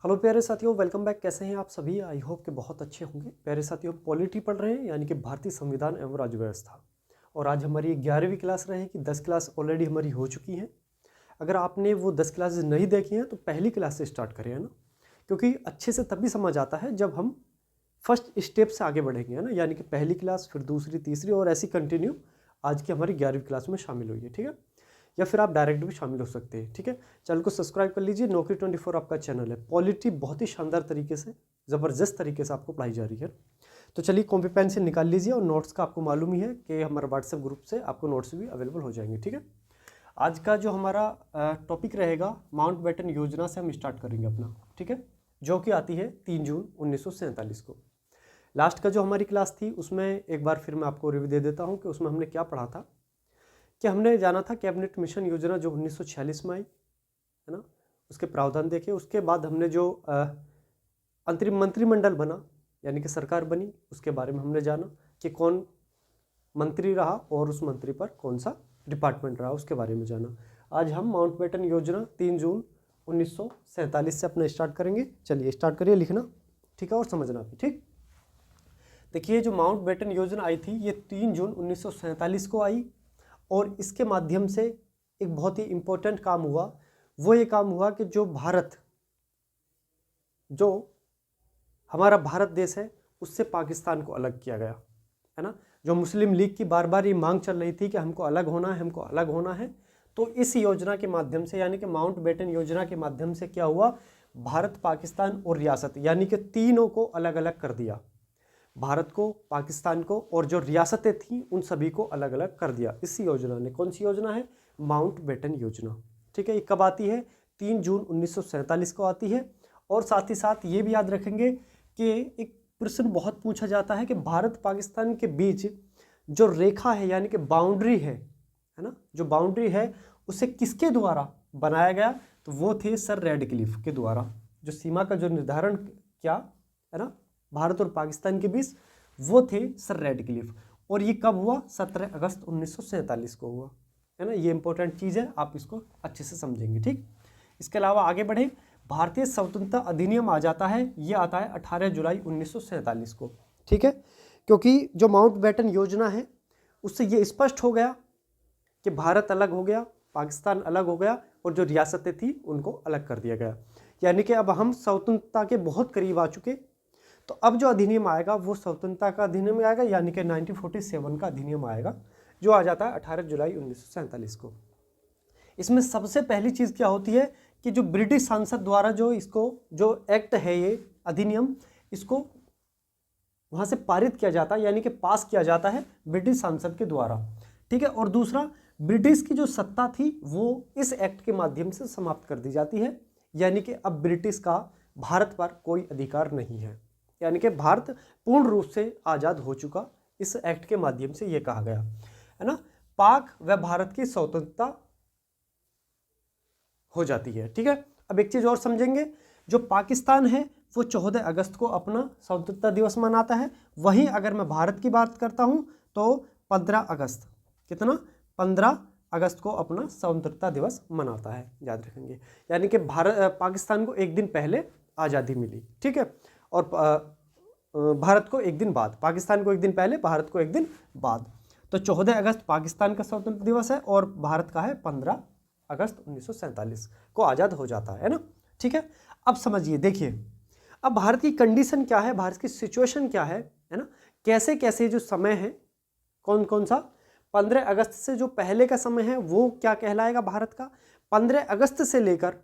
Hello प्यारे साथियों, welcome back. कैसे हैं आप सभी? आई होप कि बहुत अच्छे होंगे। प्यारे साथियों, पॉलिटी पढ़ रहे हैं यानी कि भारतीय संविधान एवं राज्य व्यवस्था। और आज हमारी 11वीं क्लास रहेगी। 10 क्लास ऑलरेडी हमारी हो चुकी हैं। अगर आपने वो 10 क्लासेस नहीं देखी हैं तो पहली क्लास से स्टार्ट करें, है ना, क्योंकि अच्छे से तभी समझ आता है जब हम फर्स्ट स्टेप से आगे बढ़ेंगे, है ना। यानी कि पहली क्लास, फिर दूसरी, तीसरी और ऐसी कंटिन्यू आज की हमारी 11वीं क्लास में शामिल हुई है, ठीक है। या फिर आप डायरेक्ट भी शामिल हो सकते हैं, ठीक है। चैनल को सब्सक्राइब कर लीजिए। नौकरी 24 आपका चैनल है। पॉलिटी बहुत ही शानदार तरीके से, ज़बरदस्त तरीके से आपको पढ़ाई जा रही है। तो चलिए कॉपी पेन से निकाल लीजिए। और नोट्स का आपको मालूम ही है कि हमारा व्हाट्सएप ग्रुप से आपको नोट्स भी अवेलेबल हो जाएंगे, ठीक है। आज का जो हमारा टॉपिक रहेगा, माउंटबेटन योजना से हम स्टार्ट करेंगे अपना, ठीक है, जो कि आती है 3 जून 1947 को। लास्ट का जो हमारी क्लास थी उसमें एक बार फिर मैं आपको रिव्यू दे देता हूँ कि उसमें हमने क्या पढ़ा था। कि हमने जाना था कैबिनेट मिशन योजना जो 1946 में आई, है ना, उसके प्रावधान देखे। उसके बाद हमने जो अंतरिम मंत्रिमंडल बना यानी कि सरकार बनी, उसके बारे में हमने जाना कि कौन मंत्री रहा और उस मंत्री पर कौन सा डिपार्टमेंट रहा, उसके बारे में जाना। आज हम माउंटबेटन योजना 3 जून 1947 से अपना स्टार्ट करेंगे। चलिए स्टार्ट करिए लिखना, ठीक है, और समझना भी, ठीक। देखिए, जो माउंटबेटन योजना आई थी ये 3 जून 1947 को आई। और इसके माध्यम से एक बहुत ही इम्पोर्टेंट काम हुआ। वो ये काम हुआ कि जो हमारा भारत देश है उससे पाकिस्तान को अलग किया गया, है ना। जो मुस्लिम लीग की बार बार ये मांग चल रही थी कि हमको अलग होना है, हमको अलग होना है। तो इस योजना के माध्यम से यानी कि माउंटबेटन योजना के माध्यम से क्या हुआ, भारत, पाकिस्तान और रियासत यानी कि तीनों को अलग अलग कर दिया। भारत को, पाकिस्तान को और जो रियासतें थीं उन सभी को अलग अलग कर दिया इस योजना ने। कौन सी योजना है? माउंटबेटन योजना, ठीक है। ये कब आती है? 3 जून 1947 को आती है। और साथ ही साथ ये भी याद रखेंगे कि एक प्रश्न बहुत पूछा जाता है कि भारत पाकिस्तान के बीच जो रेखा है यानी कि बाउंड्री है ना, जो बाउंड्री है उसे किसके द्वारा बनाया गया? तो वो थे सर रेडक्लिफ के द्वारा। जो सीमा का जो निर्धारण किया, है ना, भारत और पाकिस्तान के बीच, वो थे सर रेडक्लिफ। और ये कब हुआ? 17 अगस्त 1947 को हुआ, है ना। ये इंपॉर्टेंट चीज़ है, आप इसको अच्छे से समझेंगे, ठीक। इसके अलावा आगे बढ़े, भारतीय स्वतंत्रता अधिनियम आ जाता है। ये आता है 18 जुलाई 1947 को, ठीक है। क्योंकि जो माउंटबेटन योजना है उससे ये स्पष्ट हो गया कि भारत अलग हो गया, पाकिस्तान अलग हो गया और जो रियासतें थी उनको अलग कर दिया गया। यानी कि अब हम स्वतंत्रता के बहुत करीब आ चुके। तो अब जो अधिनियम आएगा वो स्वतंत्रता का अधिनियम आएगा यानी कि 1947 का अधिनियम आएगा, जो आ जाता है 18 जुलाई 1947 को। इसमें सबसे पहली चीज़ क्या होती है कि जो ब्रिटिश संसद द्वारा जो एक्ट है, ये अधिनियम, इसको वहाँ से पारित किया जाता है यानी कि पास किया जाता है ब्रिटिश संसद के द्वारा, ठीक है। और दूसरा, ब्रिटिश की जो सत्ता थी वो इस एक्ट के माध्यम से समाप्त कर दी जाती है। यानी कि अब ब्रिटिश का भारत पर कोई अधिकार नहीं है, यानी कि भारत पूर्ण रूप से आज़ाद हो चुका इस एक्ट के माध्यम से, ये कहा गया, है ना। पाक व भारत की स्वतंत्रता हो जाती है, ठीक है। अब एक चीज़ और समझेंगे, जो पाकिस्तान है वो 14 अगस्त को अपना स्वतंत्रता दिवस मनाता है। वहीं अगर मैं भारत की बात करता हूं तो 15 अगस्त, कितना, 15 अगस्त को अपना स्वतंत्रता दिवस मनाता है, याद रखेंगे। यानी कि पाकिस्तान को एक दिन पहले आज़ादी मिली, ठीक है। और भारत को एक दिन बाद, पाकिस्तान को एक दिन पहले, भारत को एक दिन बाद। तो 14 अगस्त पाकिस्तान का स्वतंत्रता दिवस है और भारत का है 15 अगस्त 1947 को आज़ाद हो जाता है ना, ठीक है। अब समझिए, देखिए अब भारत की कंडीशन क्या है, भारत की सिचुएशन क्या है ना, कैसे कैसे जो समय है, कौन कौन सा। 15 अगस्त से जो पहले का समय है वो क्या कहलाएगा भारत का? 15 अगस्त से लेकर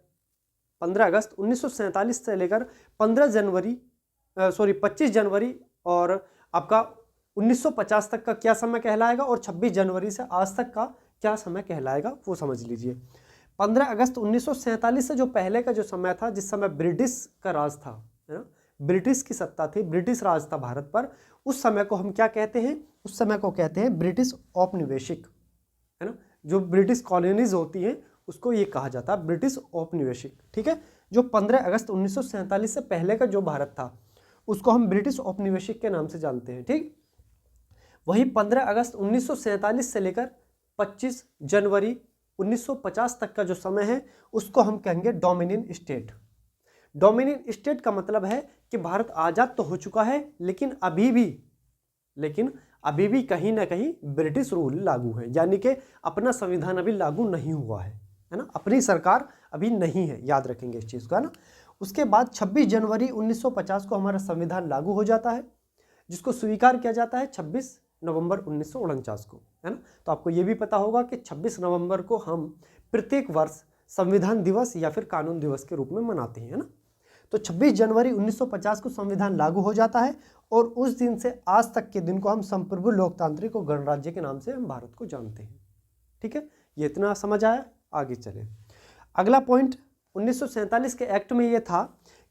15 अगस्त 1947 से लेकर 25 जनवरी और आपका 1950 तक का क्या समय कहलाएगा, और 26 जनवरी से आज तक का क्या समय कहलाएगा, वो समझ लीजिए। 15 अगस्त 1947 से जो पहले का जो समय था, जिस समय ब्रिटिश का राज था, है ना, ब्रिटिश की सत्ता थी, ब्रिटिश राज था भारत पर, उस समय को हम क्या कहते हैं? उस समय को कहते हैं ब्रिटिश औपनिवेशिक, है ना। जो ब्रिटिश कॉलोनीज होती हैं उसको ये कहा जाता है ब्रिटिश औपनिवेशिक, ठीक है। जो 15 अगस्त 1947 से पहले का जो भारत था उसको हम ब्रिटिश औपनिवेशिक के नाम से जानते हैं, ठीक। वही 15 अगस्त 1947 से लेकर 25 जनवरी 1950 तक का जो समय है उसको हम कहेंगे डोमिनियन स्टेट। डोमिनियन स्टेट का मतलब है कि भारत आजाद तो हो चुका है लेकिन अभी भी कहीं ना कहीं ब्रिटिश रूल लागू है, यानी कि अपना संविधान अभी लागू नहीं हुआ है ना, अपनी सरकार अभी नहीं है, याद रखेंगे इस चीज़ को, है ना। उसके बाद 26 जनवरी 1950 को हमारा संविधान लागू हो जाता है, जिसको स्वीकार किया जाता है 26 नवंबर 1949 को, है ना। तो आपको ये भी पता होगा कि 26 नवंबर को हम प्रत्येक वर्ष संविधान दिवस या फिर कानून दिवस के रूप में मनाते हैं, है ना। तो 26 जनवरी 1950 को संविधान लागू हो जाता है और उस दिन से आज तक के दिन को हम संप्रभु लोकतांत्रिक और गणराज्य के नाम से हम भारत को जानते हैं। ठीक है, ये इतना समझ आया। आगे चले, अगला पॉइंट 1947 के एक्ट में ये था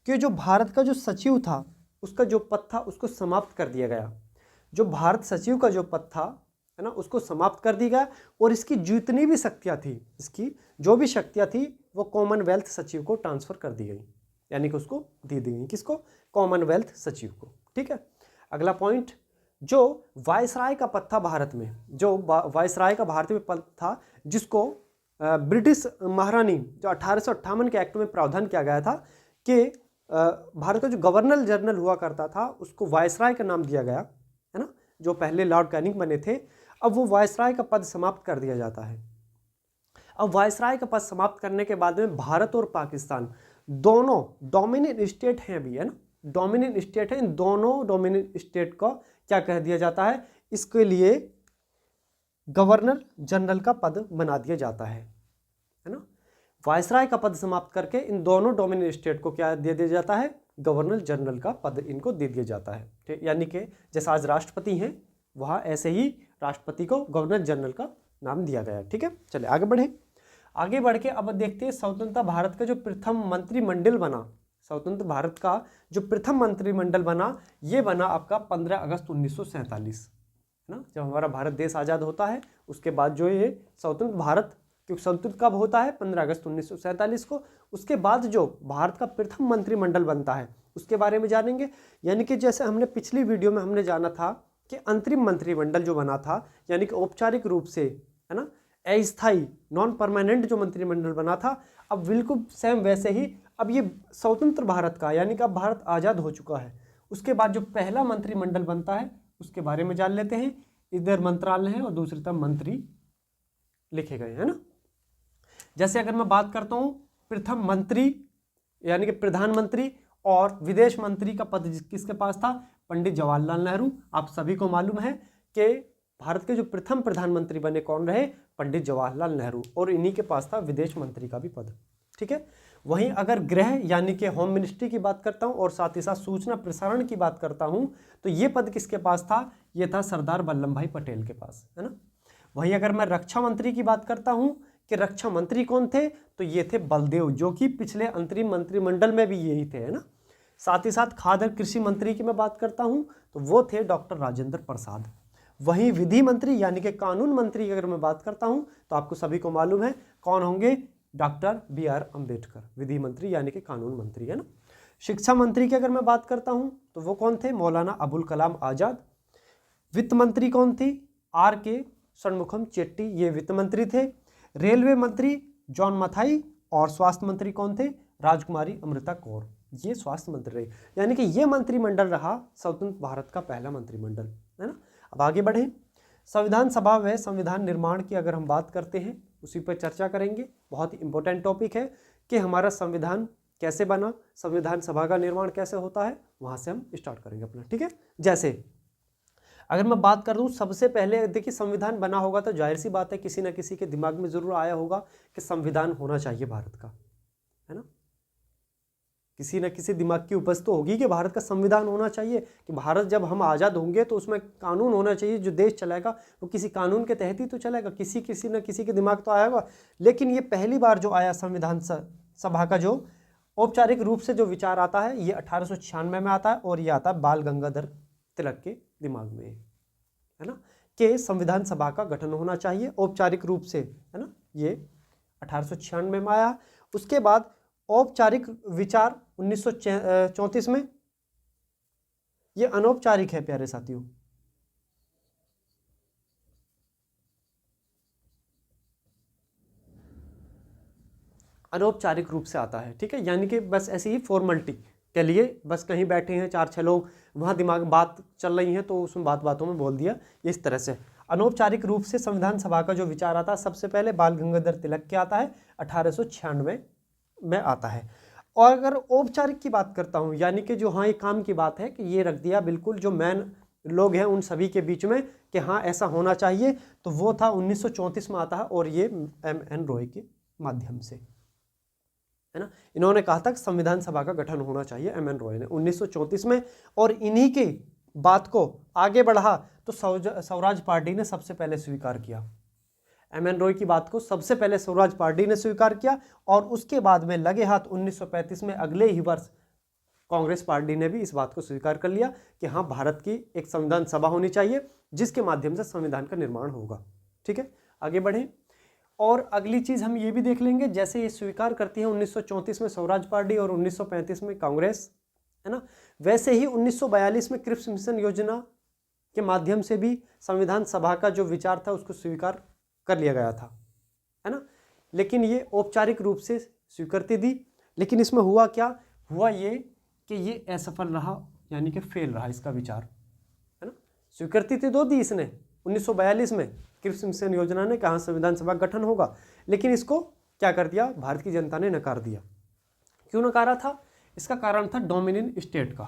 कि जो भारत का जो सचिव था उसका जो पद था उसको समाप्त कर दिया गया। जो भारत सचिव का जो पद था, है ना, उसको समाप्त कर दिया गया और इसकी जितनी भी शक्तियाँ थी, इसकी जो भी शक्तियाँ थी वो कॉमनवेल्थ सचिव को ट्रांसफर कर दी गई, यानी कि उसको दे दी गई। किसको? कॉमनवेल्थ सचिव को। ठीक है, अगला पॉइंट, जो वायसराय का पद था भारत में, जो वायसराय का भारत में पद था जिसको ब्रिटिश महारानी, जो 1858 के एक्ट में प्रावधान किया गया था कि भारत का जो गवर्नर जनरल हुआ करता था उसको वायसराय का नाम दिया गया, है ना, जो पहले लॉर्ड कैनिंग बने थे। अब वो वायसराय का पद समाप्त कर दिया जाता है। अब वायसराय का पद समाप्त करने के बाद में भारत और पाकिस्तान दोनों डोमिनियन स्टेट हैं अभी, है ना, डोमिनियन स्टेट है। इन दोनों डोमिनियन स्टेट को क्या कह दिया जाता है? इसके लिए गवर्नर जनरल का पद बना दिया जाता है ना। वायसराय का पद समाप्त करके इन दोनों डोमिनियन स्टेट को क्या दे दिया जाता है? गवर्नर जनरल का पद इनको दे दिया जाता है। ठीक, यानी कि जैसा आज राष्ट्रपति हैं वहाँ ऐसे ही राष्ट्रपति को गवर्नर जनरल का नाम दिया गया है। ठीक है, चलिए आगे बढ़े। आगे बढ़ के अब देखते हैं स्वतंत्र भारत का जो प्रथम मंत्रिमंडल बना, स्वतंत्र भारत का जो प्रथम मंत्रिमंडल बना, ये बना आपका 15 अगस्त 1947, है ना। जब हमारा भारत देश आज़ाद होता है उसके बाद जो ये स्वतंत्र भारत, क्योंकि स्वतंत्र कब होता है? 15 अगस्त 1947 को। उसके बाद जो भारत का प्रथम मंत्रिमंडल बनता है उसके बारे में जानेंगे। यानी कि जैसे हमने पिछली वीडियो में हमने जाना था कि अंतरिम मंत्रिमंडल जो बना था, यानी कि औपचारिक रूप से, है ना, अस्थायी नॉन परमानेंट जो मंत्रिमंडल बना था, अब बिल्कुल सेम वैसे ही अब ये स्वतंत्र भारत का, यानी कि अब भारत आज़ाद हो चुका है, उसके बाद जो पहला मंत्रिमंडल बनता है उसके बारे में जान लेते हैं। इधर मंत्रालय है और दूसरी तरफ मंत्री लिखे गए हैं ना। जैसे अगर मैं बात करता हूँ प्रथम मंत्री यानी कि प्रधानमंत्री और विदेश मंत्री का पद किसके पास था? पंडित जवाहरलाल नेहरू। आप सभी को मालूम है कि भारत के जो प्रथम प्रधानमंत्री बने कौन रहे? पंडित जवाहरलाल नेहरू, और इन्हीं के पास था विदेश मंत्री का भी पद। ठीक है, वहीं अगर गृह यानी कि होम मिनिस्ट्री की बात करता हूं और साथ ही साथ सूचना प्रसारण की बात करता हूं तो ये पद किसके पास था? ये था सरदार वल्लभ भाई पटेल के पास, है ना। वहीं अगर मैं रक्षा मंत्री की बात करता हूं कि रक्षा मंत्री कौन थे, तो ये थे बलदेव, जो कि पिछले अंतरिम मंत्रिमंडल में भी यही थे, है ना। साथ ही साथ खाद्य कृषि मंत्री की मैं बात करता हूं तो वो थे डॉक्टर राजेंद्र प्रसाद। वहीं विधि मंत्री यानी कि कानून मंत्री की अगर मैं बात करता हूं तो आपको सभी को मालूम है कौन होंगे? Doctor BR Ambedkar. विधि मंत्री यानी कि कानून मंत्री, है ना। शिक्षा मंत्री की अगर मैं बात करता हूं तो वो कौन थे? मौलाना अबुल कलाम आजाद। वित्त मंत्री कौन थी? RK षणमुखम चेट्टी, ये वित्त मंत्री थे। रेलवे मंत्री जॉन मथाई, और स्वास्थ्य मंत्री कौन थे? राजकुमारी अमृता कौर, ये स्वास्थ्य मंत्री रहे। यानी कि ये मंत्रिमंडल रहा स्वतंत्र भारत का पहला मंत्रिमंडल, है ना। अब आगे बढ़े, संविधान सभा व संविधान निर्माण की अगर हम बात करते हैं उसी पर चर्चा करेंगे। बहुत ही इंपॉर्टेंट टॉपिक है कि हमारा संविधान कैसे बना, संविधान सभा का निर्माण कैसे होता है, वहां से हम स्टार्ट करेंगे अपना। ठीक है, जैसे अगर मैं बात कर दूं सबसे पहले, देखिए संविधान बना होगा तो जाहिर सी बात है किसी ना किसी के दिमाग में जरूर आया होगा कि संविधान होना चाहिए भारत का, है ना। किसी न किसी दिमाग की उपज तो होगी कि भारत का संविधान होना चाहिए, कि भारत जब हम आज़ाद होंगे तो उसमें कानून होना चाहिए, जो देश चलाएगा वो किसी कानून के तहत ही तो चलेगा। किसी न किसी के दिमाग तो आया होगा। लेकिन ये पहली बार जो आया संविधान सभा का जो औपचारिक रूप से जो विचार आता है ये 1896 में आता है, और ये आता है बाल गंगाधर तिलक के दिमाग में, है ना, कि संविधान सभा का गठन होना चाहिए औपचारिक रूप से, है ना। ये 1896 में आया। उसके बाद औपचारिक विचार 1934 में, ये अनौपचारिक है प्यारे साथियों। अनौपचारिक रूप से आता है, ठीक है, यानी कि बस ऐसी ही फॉर्मेलिटी के लिए, बस कहीं बैठे हैं 4-6 लोग, वहाँ दिमाग बात चल रही है तो उसमें बातों में बोल दिया, इस तरह से। अनौपचारिक रूप से संविधान सभा का जो विचार आता है सबसे पहले बाल गंगाधर तिलक के आता है, 1896 में आता है। और अगर औपचारिक की बात करता हूँ, यानी कि जो हाँ एक काम की बात है कि ये रख दिया बिल्कुल जो मेन लोग हैं उन सभी के बीच में कि हाँ ऐसा होना चाहिए, तो वो था 1934 में आता है, और ये M.N. रॉय के माध्यम से, है ना। इन्होंने कहा था कि संविधान सभा का गठन होना चाहिए, M.N. रॉय ने 1934 में, और इन्हीं की बात को आगे बढ़ा तो स्वराज पार्टी ने सबसे पहले स्वीकार किया। M.N. रॉय की बात को सबसे पहले स्वराज पार्टी ने स्वीकार किया, और उसके बाद में लगे हाथ 1935 में अगले ही वर्ष कांग्रेस पार्टी ने भी इस बात को स्वीकार कर लिया कि हाँ भारत की एक संविधान सभा होनी चाहिए जिसके माध्यम से संविधान का निर्माण होगा। ठीक है, आगे बढ़ें। और अगली चीज हम ये भी देख लेंगे, जैसे ये स्वीकार करती है 1934 में स्वराज पार्टी और 1935 में कांग्रेस, है ना, वैसे ही 1942 में क्रिप्स मिशन योजना के माध्यम से भी संविधान सभा का जो विचार था उसको स्वीकार कर लिया गया था, है ना। लेकिन ये औपचारिक रूप से स्वीकृति दी, लेकिन इसमें हुआ क्या, हुआ ये कि ये असफल रहा, यानी कि फेल रहा इसका विचार, है ना। स्वीकृति तो दो दी इसने 1942 में, क्रिप्स मिशन योजना ने कहा संविधान सभा गठन होगा, लेकिन इसको क्या कर दिया, भारत की जनता ने नकार दिया। क्यों नकारा था, इसका कारण था डोमिनियन स्टेट का,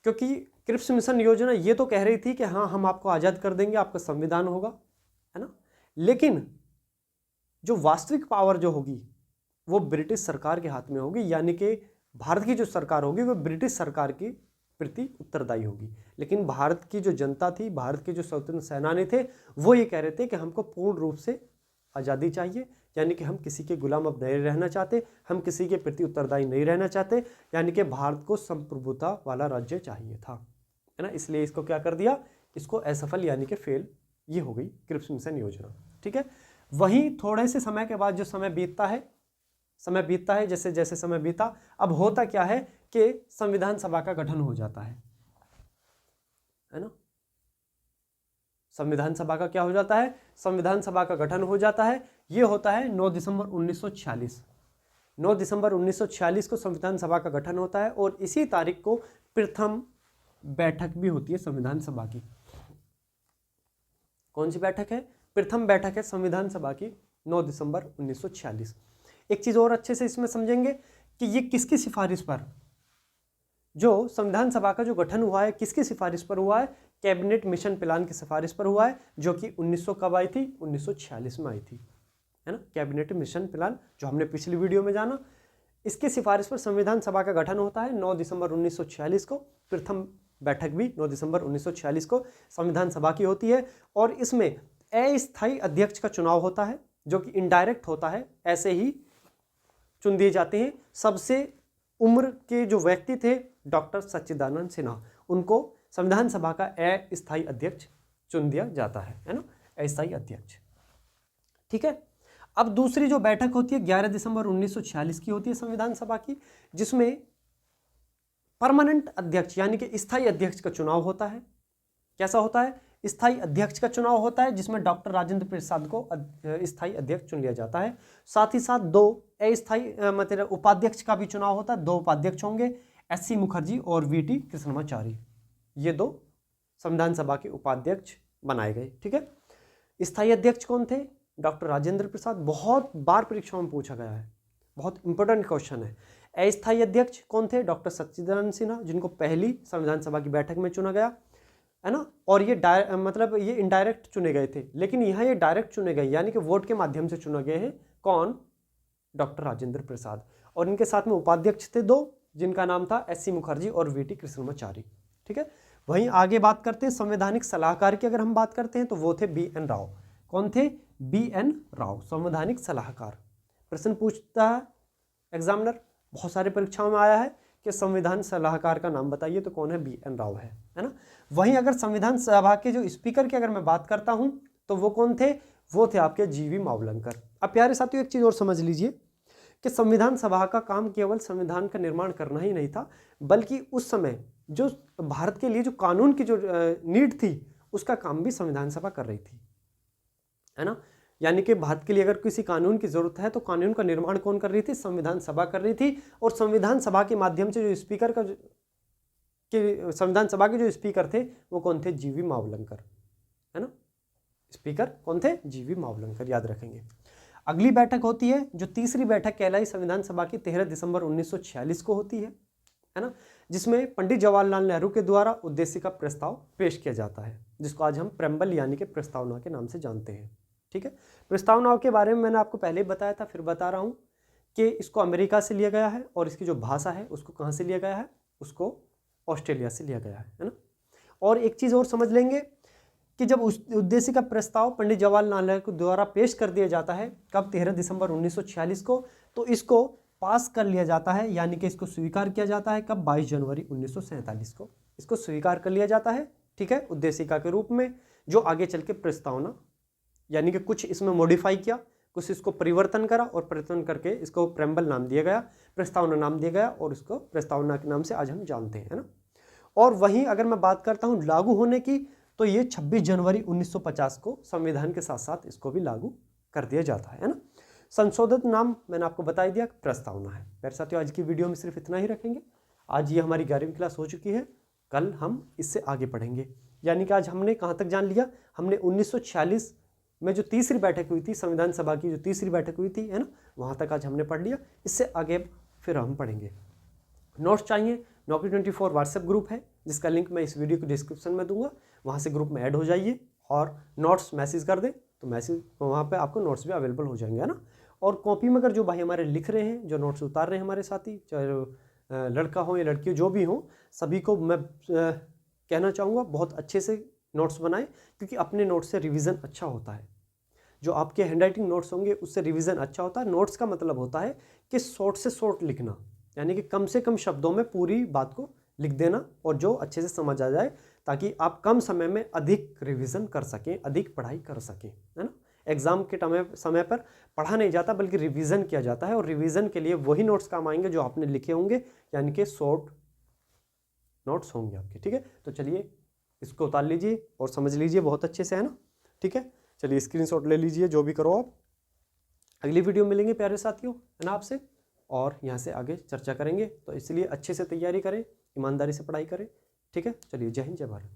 क्योंकि क्रिप्स मिशन योजना ये तो कह रही थी कि हाँ हम आपको आज़ाद कर देंगे, आपका संविधान होगा, है ना, लेकिन जो वास्तविक पावर जो होगी वो ब्रिटिश सरकार के हाथ में होगी, यानी कि भारत की जो सरकार होगी वो ब्रिटिश सरकार की प्रति उत्तरदायी होगी। लेकिन भारत की जो जनता थी, भारत के जो स्वतंत्र सेनानी थे, वो ये कह रहे थे कि हमको पूर्ण रूप से आज़ादी चाहिए, यानी कि हम किसी के गुलाम अब नहीं रहना चाहते, हम किसी के प्रति उत्तरदायी नहीं रहना चाहते, यानी कि भारत को संप्रभुता वाला राज्य चाहिए था, है ना। इसलिए इसको क्या कर दिया, इसको असफल यानी कि फेल ये हो गई क्रिप्स मिशन योजना। ठीक है, वहीं थोड़े से समय के बाद जो समय बीतता है, जैसे जैसे समय बीता, अब होता क्या है कि संविधान सभा का गठन हो जाता है ना। संविधान सभा का क्या हो जाता है, संविधान सभा का गठन हो जाता है। यह होता है 9 दिसंबर 1946। 9 दिसंबर 1946 को संविधान सभा का गठन होता है, और इसी तारीख को प्रथम बैठक भी होती है संविधान सभा की। कौन सी बैठक है, प्रथम बैठक है संविधान सभा की 9 दिसंबर 1946। एक चीज और अच्छे से इसमें समझेंगे कि ये किसकी सिफारिश पर, जो संविधान सभा का जो गठन हुआ है किसकी सिफारिश पर हुआ है, कैबिनेट मिशन प्लान की सिफारिश पर हुआ है, जो कि 1900 कब आई थी, 1946 में आई थी, है ना। कैबिनेट मिशन प्लान जो हमने पिछली वीडियो में जाना, इसकी सिफारिश पर संविधान सभा का गठन होता है 9 दिसंबर 1946 को। प्रथम बैठक भी 9 दिसंबर 1946 को संविधान सभा की होती है, और इसमें अस्थायी अध्यक्ष का चुनाव होता है, जो कि इनडायरेक्ट होता है, ऐसे ही चुन दिए जाते हैं। सबसे उम्र के जो व्यक्ति थे डॉक्टर सच्चिदानंद सिन्हा, उनको संविधान सभा का अस्थायी अध्यक्ष चुन दिया जाता है ना, अस्थायी अध्यक्ष। ठीक है, अब दूसरी जो बैठक होती है 11 दिसंबर 1946 की होती है संविधान सभा की, जिसमें परमानेंट अध्यक्ष यानी कि स्थायी अध्यक्ष का चुनाव होता है। कैसा होता है, स्थायी अध्यक्ष का चुनाव होता है, जिसमें डॉक्टर राजेंद्र प्रसाद को स्थायी अध्यक्ष चुन लिया जाता है। साथ ही साथ 2 अस्थायी मतलब उपाध्यक्ष का भी चुनाव होता है, 2 उपाध्यक्ष होंगे, SC मुखर्जी और VT कृष्णमाचारी, ये 2 संविधान सभा के उपाध्यक्ष बनाए गए। ठीक है, स्थायी अध्यक्ष कौन थे, डॉक्टर राजेंद्र प्रसाद, बहुत बार परीक्षाओं में पूछा गया है, बहुत इंपॉर्टेंट क्वेश्चन है। अस्थायी अध्यक्ष कौन थे, डॉक्टर सच्चिदानंद सिन्हा, जिनको पहली संविधान सभा की बैठक में चुना गया, है ना। और ये मतलब ये इनडायरेक्ट चुने गए थे, लेकिन यहाँ ये डायरेक्ट चुने गए, यानी कि वोट के माध्यम से चुने गए हैं। कौन, डॉक्टर राजेंद्र प्रसाद, और इनके साथ में उपाध्यक्ष थे 2, जिनका नाम था SC मुखर्जी और VT कृष्णमाचारी। ठीक है, वहीं आगे बात करते हैं संवैधानिक सलाहकार की। अगर हम बात करते हैं तो वो थे BN राव। कौन थे, BN राव, संवैधानिक सलाहकार। प्रश्न पूछता है एग्जामिनर, बहुत सारे परीक्षाओं में आया है कि संविधान सलाहकार का नाम बताइए, तो कौन है, BN राव है ना। वहीं अगर संविधान सभा के जो स्पीकर की अगर मैं बात करता हूं तो वो कौन थे, वो थे आपके GV मावलंकर। अब प्यारे साथियों एक चीज और समझ लीजिए कि संविधान सभा का काम केवल संविधान का निर्माण करना ही नहीं था, बल्कि उस समय जो भारत के लिए जो कानून की जो नीड थी उसका काम भी संविधान सभा कर रही थी, है ना। यानी कि भारत के लिए अगर किसी कानून की जरूरत है तो कानून का निर्माण कौन कर रही थी? संविधान सभा कर रही थी। और संविधान सभा के माध्यम से जो स्पीकर का संविधान सभा के जो स्पीकर थे वो कौन थे? जीवी मावलंकर, है ना। स्पीकर कौन थे? जीवी मावलंकर, याद रखेंगे। अगली बैठक होती है जो तीसरी बैठक कहलाई संविधान सभा की 13 दिसंबर 1946 को होती है ना, जिसमें पंडित जवाहरलाल नेहरू के द्वारा उद्देश्य का प्रस्ताव पेश किया जाता है, जिसको आज हम प्रेम्बल यानी कि प्रस्तावना के नाम से जानते हैं। ठीक है, प्रस्तावनाओं के बारे में मैंने आपको पहले बताया था, फिर बता रहा हूँ कि इसको अमेरिका से लिया गया है और इसकी जो भाषा है उसको कहाँ से लिया गया है? उसको ऑस्ट्रेलिया से लिया गया है ना। और एक चीज़ और समझ लेंगे कि जब उस उद्देश्य का प्रस्ताव पंडित जवाहरलाल नेहरू के द्वारा पेश कर दिया जाता है, कब? 13 दिसंबर 1946 को, तो इसको पास कर लिया जाता है, यानी कि इसको स्वीकार किया जाता है कब? 22 जनवरी 1947 को इसको स्वीकार कर लिया जाता है। ठीक है, उद्देशिका के रूप में, जो आगे चल के प्रस्तावना, यानी कि कुछ इसमें मॉडिफाई किया, कुछ इसको परिवर्तन करा और परिवर्तन करके इसको प्रेम्बल नाम दिया गया, प्रस्तावना नाम दिया गया और इसको प्रस्तावना के नाम से आज हम जानते हैं, है ना। और वहीं अगर मैं बात करता हूँ लागू होने की, तो ये 26 जनवरी 1950 को संविधान के साथ साथ इसको भी लागू कर दिया जाता है ना। संशोधित नाम मैंने आपको बता दिया, प्रस्तावना है। मेरे साथियों, आज की वीडियो में सिर्फ इतना ही रखेंगे। आज ये हमारी 11वीं क्लास हो चुकी है, कल हम इससे आगे पढ़ेंगे। यानी कि आज हमने कहाँ तक जान लिया? हमने 1946 में जो तीसरी बैठक हुई थी, संविधान सभा की जो तीसरी बैठक हुई थी, है ना, वहाँ तक आज हमने पढ़ लिया। इससे आगे फिर हम पढ़ेंगे। नोट्स चाहिए? Naukri24 व्हाट्सएप ग्रुप है, जिसका लिंक मैं इस वीडियो के डिस्क्रिप्शन में दूंगा, वहाँ से ग्रुप में ऐड हो जाइए और नोट्स मैसेज कर दें तो मैसेज वहाँ पे आपको नोट्स भी अवेलेबल हो जाएंगे, है ना। और कॉपी में अगर जो भाई हमारे लिख रहे हैं, जो नोट्स उतार रहे हैं हमारे साथी, चाहे लड़का हो या लड़की हो, जो भी हो, सभी को मैं कहना चाहूँगा बहुत अच्छे से नोट्स बनाएं, क्योंकि अपने नोट्स से रिवीजन अच्छा होता है। जो आपके हैंडराइटिंग नोट्स होंगे उससे रिवीजन अच्छा होता है। नोट्स का मतलब होता है कि शॉर्ट से शॉर्ट लिखना, यानी कि कम से कम शब्दों में पूरी बात को लिख देना और जो अच्छे से समझ आ जाए, ताकि आप कम समय में अधिक रिवीजन कर सकें, अधिक पढ़ाई कर सकें, है ना। एग्जाम के समय पर पढ़ा नहीं जाता बल्कि रिवीजन किया जाता है, और रिवीजन के लिए वही नोट्स काम आएंगे जो आपने लिखे होंगे, यानी कि शॉर्ट नोट्स होंगे आपके। ठीक है, तो चलिए इसको उतार लीजिए और समझ लीजिए बहुत अच्छे से, है ना। ठीक है, चलिए स्क्रीनशॉट ले लीजिए, जो भी करो आप। अगली वीडियो मिलेंगे प्यारे साथियों, है ना, आपसे, और यहाँ से आगे चर्चा करेंगे। तो इसलिए अच्छे से तैयारी करें, ईमानदारी से पढ़ाई करें। ठीक है, चलिए, जय हिंद, जय भारत।